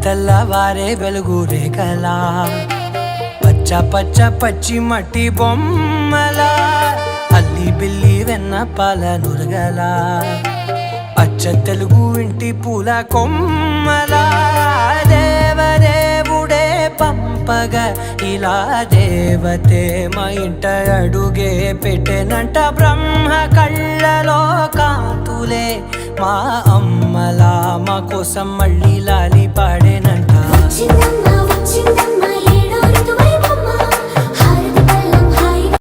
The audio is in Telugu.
తెల్లవారే వెలుగు రేఖలా పచ్చ పచ్చ పచ్చి మట్టి బొమ్మలా అల్లి బిల్లి వెన్న పాల నురగలా అచ్చ తెలుగు ఇంటి పూల కొమ్మలా దేవదేవుడే పంపగా ఇలా దేవతే మా ఇంట అడుగే పెట్టెనంట బ్రహ్మ కళ్ళలో కాంతులే మా అమ్మలా మా కోసం మళ్ళీ లాలి పాడేనంట.